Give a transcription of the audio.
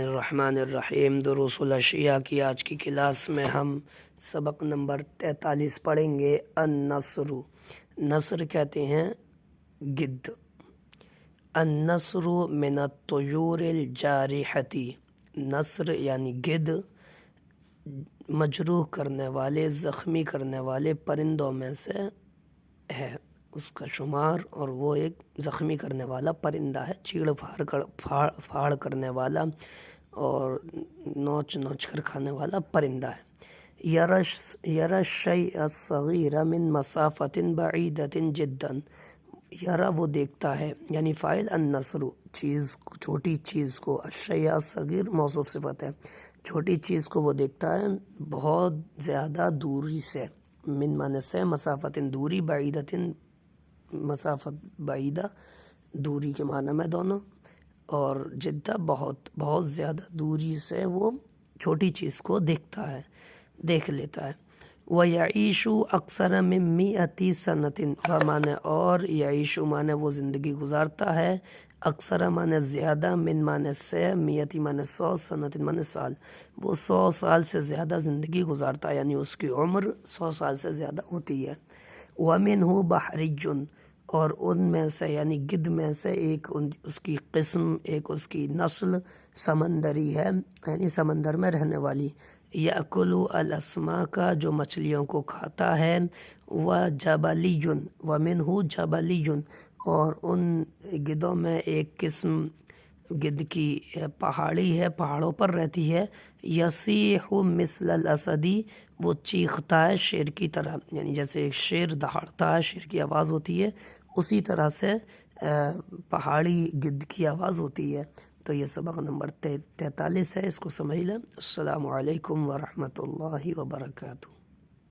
الرحمن الرحیم۔ دروس الاشیاء کی آج کی کلاس میں ہم سبق نمبر 43 پڑھیں گے۔ النسر، نسر کہتے ہیں گدھ۔ النسر من الطیور الجارحۃ، نسر یعنی گدھ مجروح کرنے والے، زخمی کرنے والے پرندوں میں سے ہے اس کا شمار، اور وہ ایک زخمی کرنے والا پرندہ ہے، چیڑ پھاڑ کرنے والا اور نوچ کر کھانے والا پرندہ ہے۔ یرى الشیء الصغیر من مسافۃ بعیدۃ جدا، یرا وہ دیکھتا ہے، یعنی فاعل النسر، چیز چھوٹی چیز کو، الشیء الصغیر موصوف صفت ہے، چھوٹی چیز کو وہ دیکھتا ہے بہت زیادہ دوری سے، من معنی سے، مسافت دوری، بعیدۃ مسافت بعیدہ دوری کے معنی میں دونوں، اور جدہ بہت زیادہ دوری سے وہ چھوٹی چیز کو دیکھتا ہے، دیکھ لیتا ہے۔ وَيَعِيشُ أَكْثَرَ مِن 100 سَنَةٍ، معنی اور یعیش معنی وہ زندگی گزارتا ہے، اکثر معنی زیادہ، من معنی سے، 100 معنی 100، سنت معنی سال، وہ 100 سال سے زیادہ زندگی گزارتا ہے، یعنی اس کی عمر 100 سال سے زیادہ ہوتی ہے۔ وَمِنْهُ بَحْرِيٌّ، اور ان میں سے یعنی گدھ میں سے ایک اس کی قسم، ایک اس کی نسل سمندری ہے، یعنی سمندر میں رہنے والی، یأکل الاسماک، جو مچھلیوں کو کھاتا ہے، وجبلی، ومنہ جبلی، اور ان گدھوں میں ایک قسم گدھ کی پہاڑی ہے، پہاڑوں پر رہتی ہے، یصیح مثل الاسد، وہ چیختا ہے شیر کی طرح، یعنی جیسے ایک شیر دہاڑتا ہے، شیر کی آواز ہوتی ہے، اسی طرح سے پہاڑی گدھ کی آواز ہوتی ہے۔ تو یہ سبق نمبر 43 ہے، اس کو سمجھ لیں۔ السلام علیکم ورحمۃ اللہ وبرکاتہ۔